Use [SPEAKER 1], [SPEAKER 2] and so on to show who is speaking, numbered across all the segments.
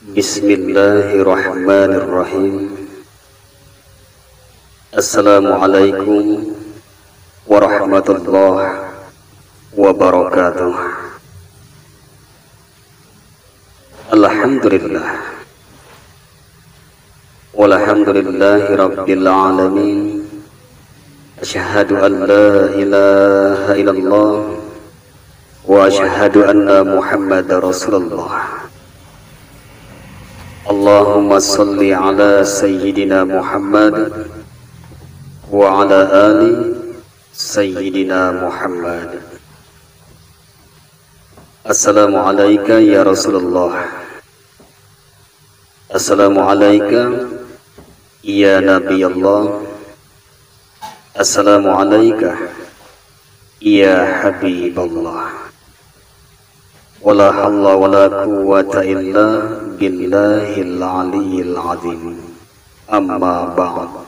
[SPEAKER 1] Bismillahirrahmanirrahim. Assalamualaikum warahmatullahi wabarakatuh. Alhamdulillah walhamdulillahi rabbil alamin. Asyhadu an la ilaha illallah wa asyhadu anna Muhammadar Rasulullah. Allahumma salli ala Sayyidina Muhammad wa ala ali Sayyidina Muhammad. Assalamu alayka ya Rasulullah. Assalamu alayka ya Nabi Allah. Assalamu alayka ya Habiballah. Wala hawla wala quwwata illa billahil aliyyil azim. Amma ba'd.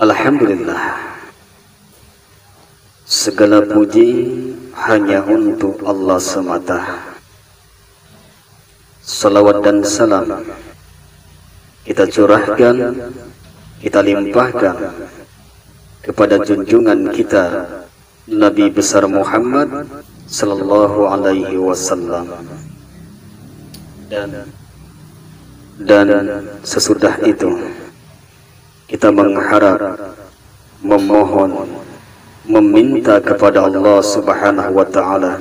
[SPEAKER 1] Alhamdulillah, segala puji hanya untuk Allah semata. Salawat dan salam kita curahkan, kita limpahkan kepada junjungan kita Nabi besar Muhammad sallallahu alaihi wasallam, dan sesudah itu kita mengharap, memohon, meminta kepada Allah Subhanahu wa taala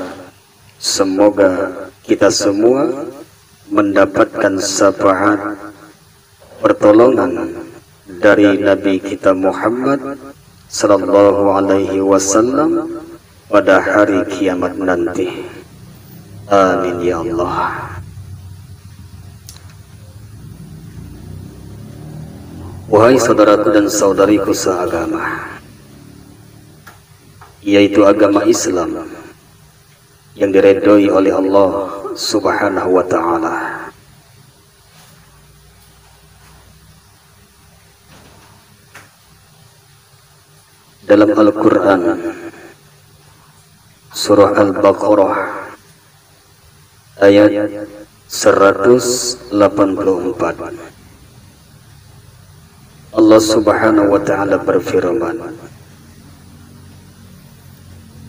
[SPEAKER 1] semoga kita semua mendapatkan syafaat pertolongan dari Nabi kita Muhammad sallallahu alaihi wasallam pada hari kiamat nanti. Amin ya Allah. Wahai saudaraku dan saudariku seagama, yaitu agama Islam yang diridhoi oleh Allah Subhanahu wa taala. Dalam Al-Quran surah Al-Baqarah ayat 184, Allah Subhanahu wa ta'ala berfirman,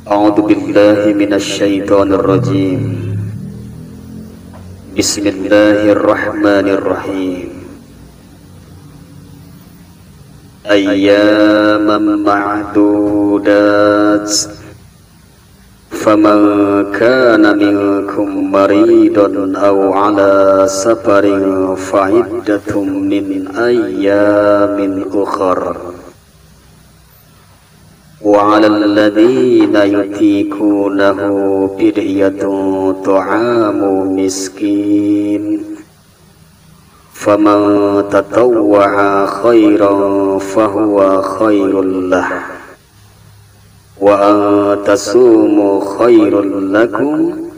[SPEAKER 1] A'udzu billahi minasy syaithanir rajim. Bismillahirrahmanirrahim. Ayyaman ma'dudat, faman kana minkum maridan aw ala safarin fa'iddatun min ayyamin ukhar. Wa 'alal ladzina yutiqunahu fidyatun ta'amu miskin. Faman tatawwa'a khairan fahuwa khairul lah, wa an tasumu khairul lakum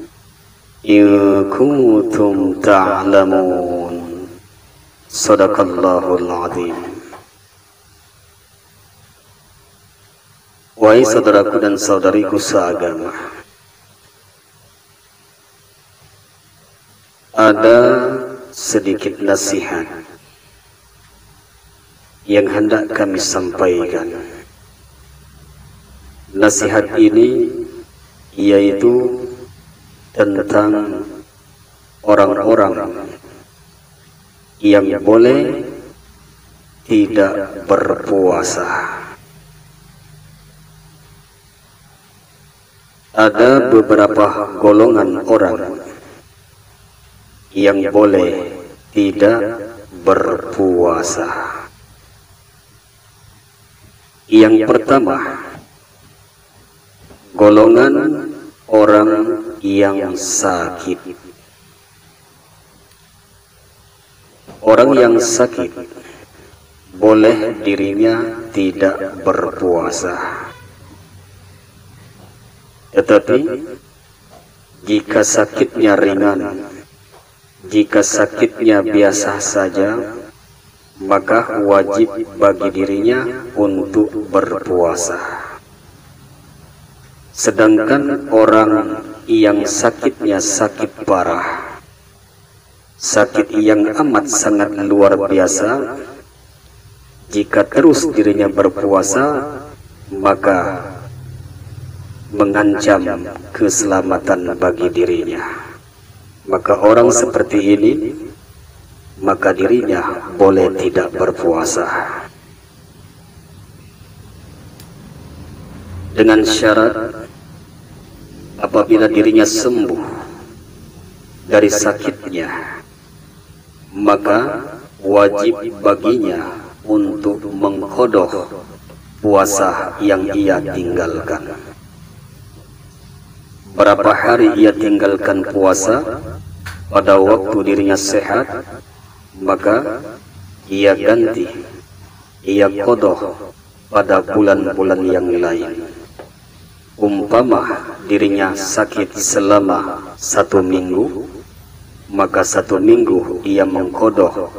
[SPEAKER 1] in kuntum ta'lamun. Sadaqallahul azim. Wahai saudaraku dan saudariku seagama, ada sedikit nasihat yang hendak kami sampaikan. Nasihat ini yaitu tentang orang-orang yang boleh tidak berpuasa. Ada beberapa golongan orang yang boleh tidak berpuasa. Yang pertama, golongan orang yang sakit. Orang yang sakit boleh dirinya tidak berpuasa. Tetapi jika sakitnya ringan, jika sakitnya biasa saja, maka wajib bagi dirinya untuk berpuasa. Sedangkan orang yang sakitnya sakit parah, sakit yang amat sangat luar biasa, jika terus dirinya berpuasa maka mengancam keselamatan bagi dirinya. Maka orang seperti ini, maka dirinya boleh tidak berpuasa, dengan syarat apabila dirinya sembuh dari sakitnya, maka wajib baginya untuk mengqadha puasa yang ia tinggalkan. Berapa hari ia tinggalkan puasa, pada waktu dirinya sehat, maka ia ganti, ia qadha pada bulan-bulan yang lain. Umpama dirinya sakit selama 1 minggu, maka 1 minggu ia mengqadha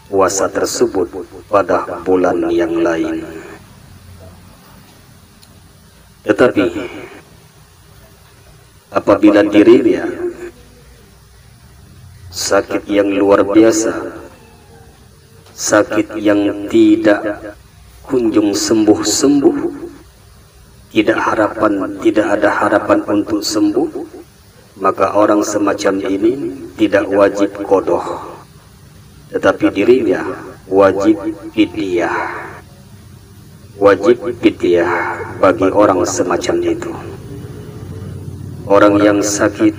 [SPEAKER 1] puasa tersebut pada bulan yang lain. Tetapi apabila dirinya sakit yang luar biasa, sakit yang tidak kunjung sembuh-sembuh, tidak ada harapan untuk sembuh, maka orang semacam ini tidak wajib qadha, tetapi dirinya wajib fidyah. Wajib fidyah bagi orang semacam itu. Orang yang sakit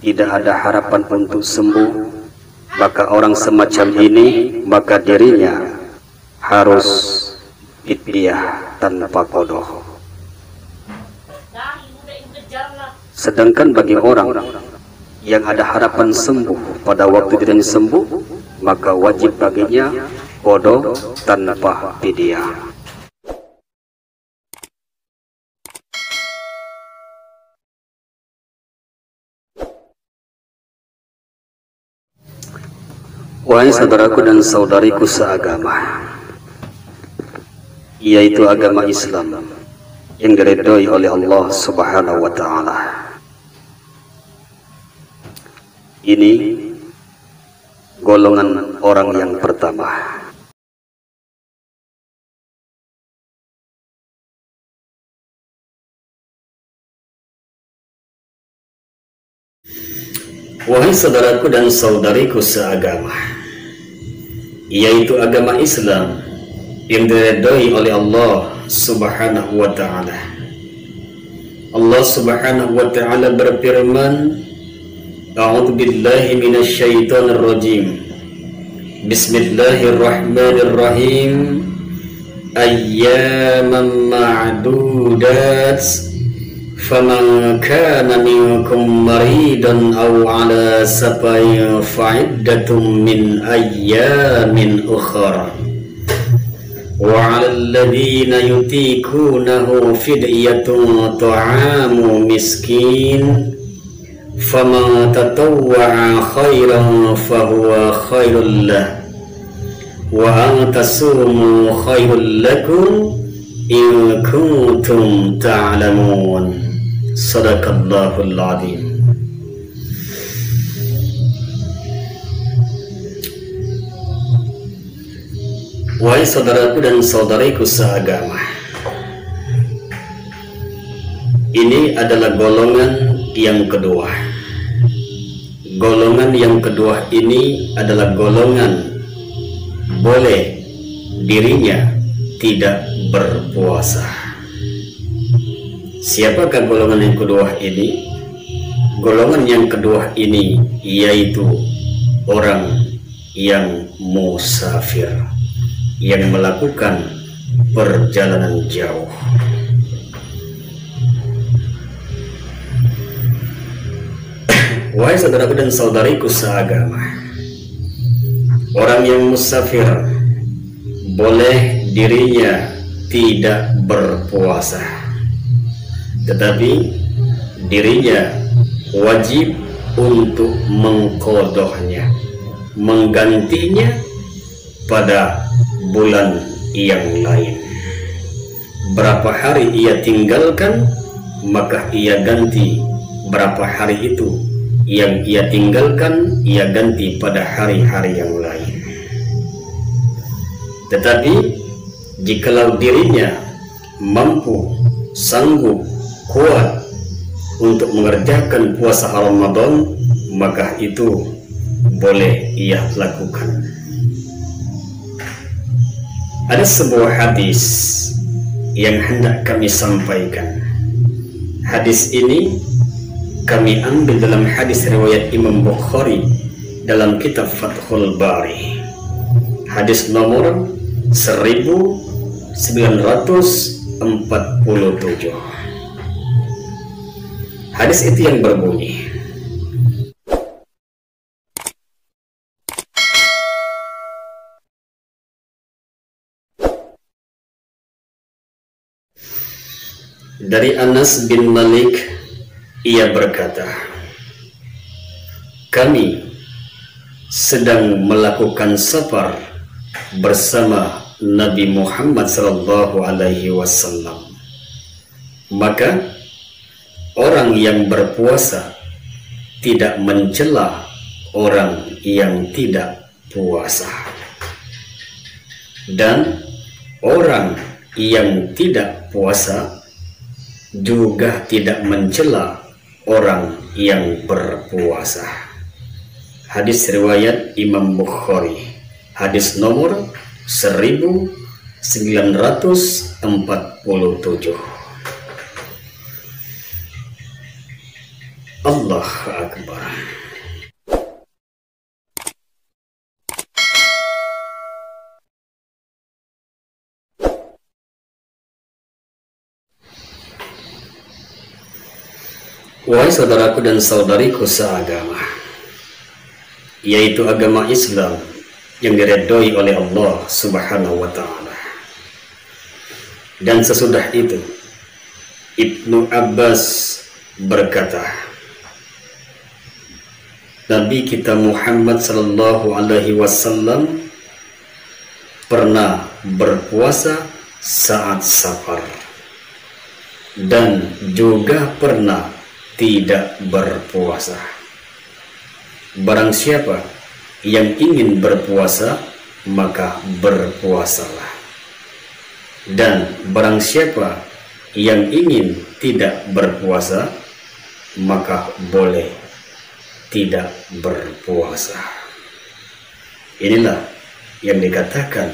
[SPEAKER 1] tidak ada harapan untuk sembuh, maka orang semacam ini, maka dirinya harus fidyah tanpa qadha. Sedangkan bagi orang yang ada harapan sembuh, pada waktu dirinya sembuh, maka wajib baginya qadha tanpa fidyah. Wahai saudaraku dan saudariku seagama, yaitu agama Islam yang diridhoi oleh Allah Subhanahu wa Ta'ala. Ini golongan orang yang pertama. Wahai saudaraku dan saudariku seagama, yaitu agama Islam yang diridhoi oleh Allah Subhanahu wa Ta'ala. Allah Subhanahu wa Ta'ala berfirman, A'udzu billahi minasyaitonir rajim. Bismillahirrahmanirrahim. Ayyaman ma'dudat. Faman kana minkum maridan aw ala safarin fa'iddatun min ayyamin ukhra. Wa 'alal ladzina yutiqunahu fidyatun ta'amu miskin. Faman tatawwa'a khairan fahuwa khairul lah. Wa an tasumu khairul lakum in kuntum ta'lamun. Sadaqallahul azim. Wahai saudaraku dan saudariku seagama, ini adalah golongan yang kedua. Golongan yang kedua ini adalah golongan boleh dirinya tidak berpuasa. Siapakah golongan yang kedua ini? Golongan yang kedua ini yaitu orang yang musafir, yang melakukan perjalanan jauh. Wahai saudaraku dan saudariku seagama, orang yang musafir boleh dirinya tidak berpuasa, tetapi dirinya wajib untuk mengqadhahnya, menggantinya pada bulan yang lain. Berapa hari ia tinggalkan, maka ia ganti berapa hari itu yang ia tinggalkan, ia ganti pada hari-hari yang lain. Tetapi jikalau dirinya mampu, sanggup, kuat untuk mengerjakan puasa Ramadan, maka itu boleh ia lakukan. Ada sebuah hadis yang hendak kami sampaikan. Hadis ini kami ambil dalam hadis riwayat Imam Bukhari dalam kitab Fathul Bari. Hadis nomor 1947. Hadis itu yang berbunyi, dari Anas bin Malik, ia berkata, kami sedang melakukan safar bersama Nabi Muhammad SAW. Maka orang yang berpuasa tidak mencela orang yang tidak puasa, dan orang yang tidak puasa juga tidak mencela orang yang berpuasa. Hadis riwayat Imam Bukhari, hadis nomor 1947. Allah Akbar. Wahai saudaraku dan saudariku seagama, yaitu agama Islam yang diredhoi oleh Allah Subhanahu wa Ta'ala. Dan sesudah itu Ibnu Abbas berkata, Nabi kita Muhammad sallallahu alaihi wasallam pernah berpuasa saat safar dan juga pernah tidak berpuasa. Barang siapa yang ingin berpuasa, maka berpuasalah. Dan barang siapa yang ingin tidak berpuasa, maka boleh tidak berpuasa. Inilah yang dikatakan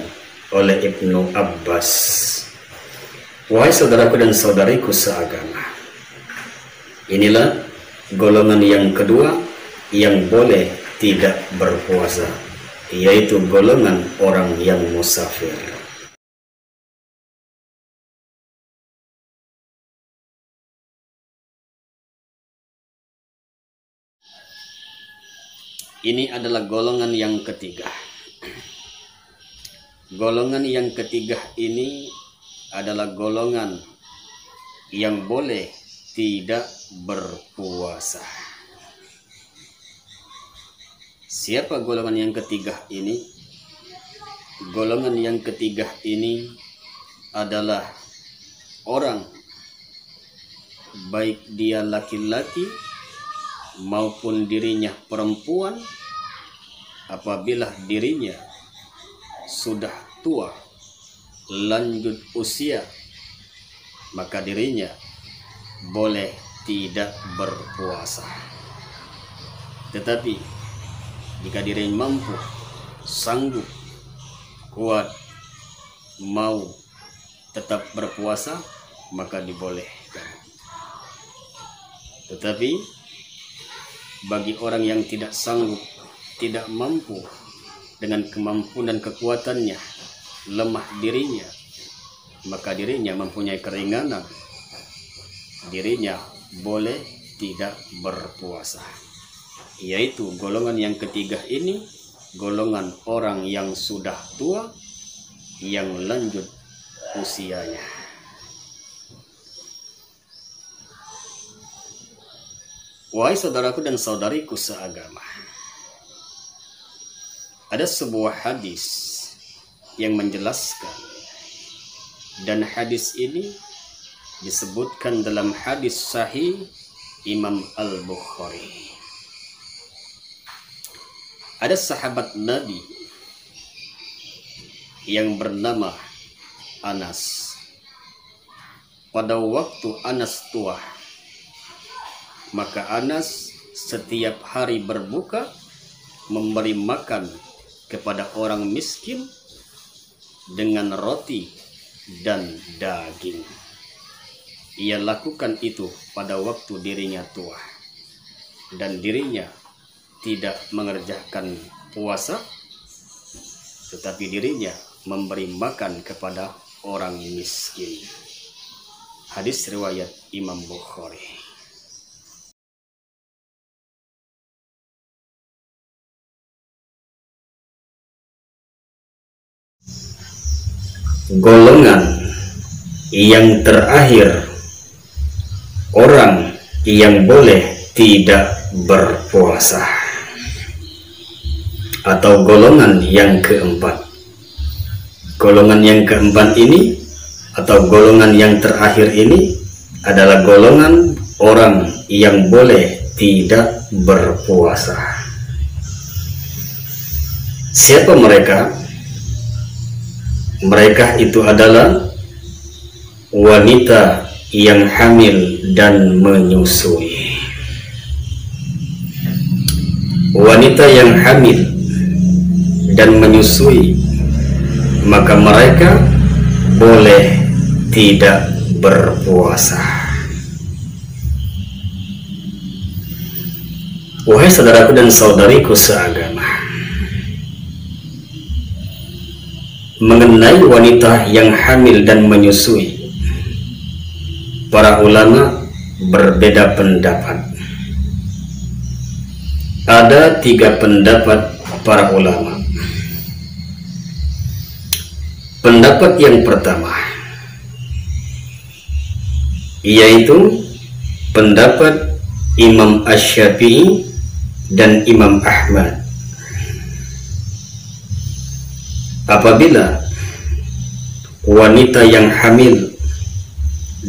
[SPEAKER 1] oleh Ibnu Abbas. Wahai saudaraku dan saudariku seagama, inilah golongan yang kedua yang boleh tidak berpuasa, yaitu golongan orang yang musafir. Ini adalah golongan yang ketiga. Golongan yang ketiga ini adalah golongan yang boleh tidak berpuasa. Siapa golongan yang ketiga ini? Golongan yang ketiga ini adalah orang, baik dia laki-laki maupun dirinya perempuan, apabila dirinya sudah tua, lanjut usia, maka dirinya boleh tidak berpuasa. Tetapi jika dirinya mampu, sanggup, kuat, mau tetap berpuasa, maka dibolehkan. Tetapi bagi orang yang tidak sanggup, tidak mampu, dengan kemampuan dan kekuatannya, lemah dirinya, maka dirinya mempunyai keringanan, dirinya boleh tidak berpuasa. Yaitu golongan yang ketiga ini, golongan orang yang sudah tua, yang lanjut usianya. Wahai saudaraku dan saudariku seagama, ada sebuah hadis yang menjelaskan, dan hadis ini disebutkan dalam hadis sahih Imam Al-Bukhari. Ada sahabat Nabi yang bernama Anas. Pada waktu Anas tua, maka Anas setiap hari berbuka memberi makan kepada orang miskin dengan roti dan daging. Ia lakukan itu pada waktu dirinya tua dan dirinya tidak mengerjakan puasa, tetapi dirinya memberi makan kepada orang miskin. Hadis riwayat Imam Bukhari. Golongan yang terakhir, orang yang boleh tidak berpuasa, atau golongan yang keempat. Golongan yang keempat ini atau golongan yang terakhir ini adalah golongan orang yang boleh tidak berpuasa. Siapa mereka? Mereka itu adalah wanita yang hamil dan menyusui. Wanita yang hamil dan menyusui, maka mereka boleh tidak berpuasa. Wahai saudaraku dan saudariku seagama, mengenai wanita yang hamil dan menyusui, para ulama berbeda pendapat. Ada 3 pendapat para ulama. Pendapat yang pertama, yaitu pendapat Imam Asy-Syafi'i dan Imam Ahmad. Apabila wanita yang hamil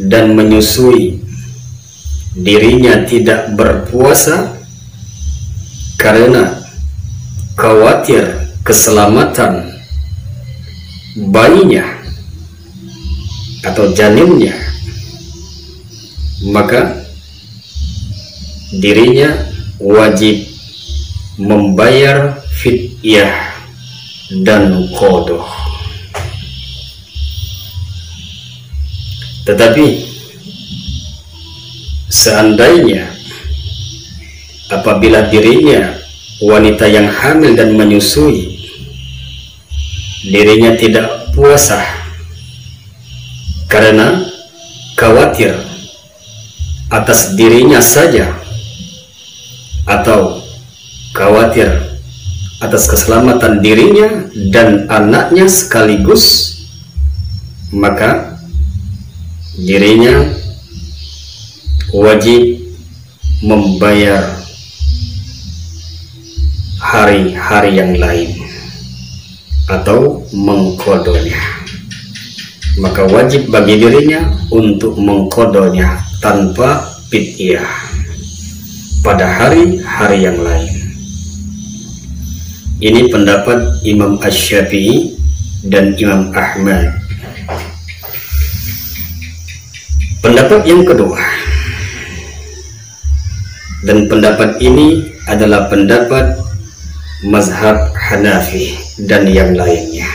[SPEAKER 1] dan menyusui dirinya tidak berpuasa karena khawatir keselamatan bayinya atau janinnya, maka dirinya wajib membayar fidyah dan qadha. Tetapi seandainya apabila dirinya wanita yang hamil dan menyusui dirinya tidak puasa karena khawatir atas dirinya saja atau khawatir atas keselamatan dirinya dan anaknya sekaligus, maka dirinya wajib membayar hari-hari yang lain atau mengqadhonya. Maka wajib bagi dirinya untuk mengqadhonya tanpa fidyah pada hari-hari yang lain. Ini pendapat Imam Asy-Syafi'i dan Imam Ahmad. Pendapat yang kedua, dan pendapat ini adalah pendapat mazhab Hanafi dan yang lainnya.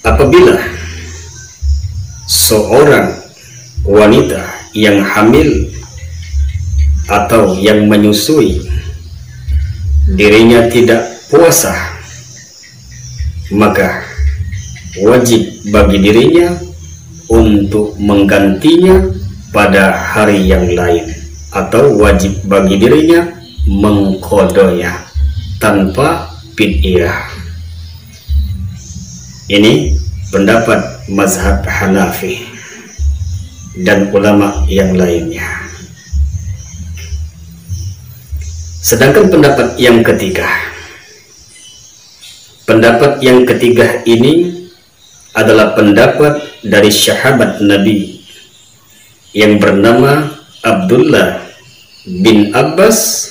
[SPEAKER 1] Apabila seorang wanita yang hamil atau yang menyusui dirinya tidak puasa, maka wajib bagi dirinya untuk menggantinya pada hari yang lain, atau wajib bagi dirinya mengqadhonya tanpa fidyah. Ini pendapat mazhab Hanafi dan ulama yang lainnya. Sedangkan pendapat yang ketiga, pendapat yang ketiga ini adalah pendapat dari sahabat Nabi yang bernama Abdullah bin Abbas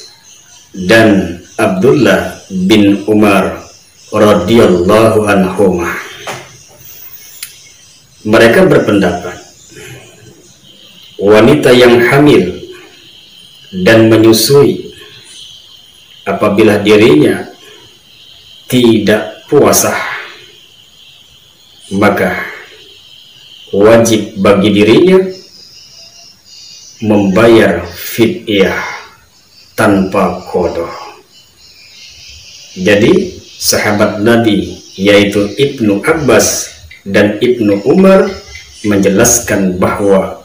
[SPEAKER 1] dan Abdullah bin Umar radhiyallahu anhuma. Mereka berpendapat wanita yang hamil dan menyusui apabila dirinya tidak puasa, maka wajib bagi dirinya membayar fidyah tanpa qada. Jadi sahabat Nabi yaitu Ibnu Abbas dan Ibnu Umar menjelaskan bahwa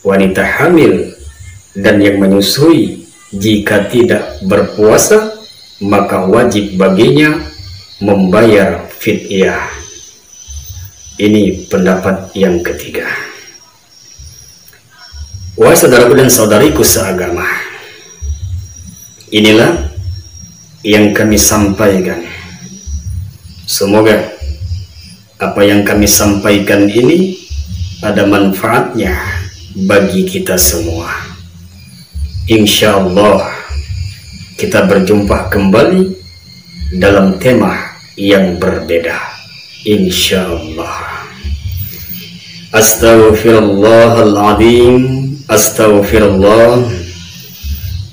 [SPEAKER 1] wanita hamil dan yang menyusui jika tidak berpuasa maka wajib baginya membayar fidyah. Ini pendapat yang ketiga. Wahai saudaraku dan saudariku seagama, inilah yang kami sampaikan. Semoga apa yang kami sampaikan ini ada manfaatnya bagi kita semua. Insya Allah kita berjumpa kembali dalam tema yang berbeda. Insya Allah. Astaghfirullahaladzim, astaghfirullah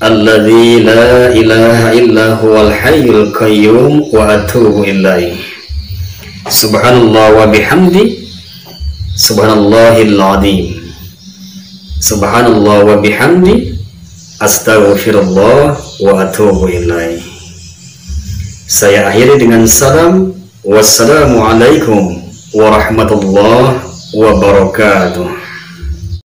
[SPEAKER 1] alladzi la ilaha illa huwal hayyul qayyum wa atubu ilaih. Subhanallah wa bihamdi, subhanallahil azim, subhanallah wa bihamdi, astaghfirullah wa atubu ilaih. Saya akhiri dengan salam. Wassalamualaikum warahmatullahi wabarakatuh.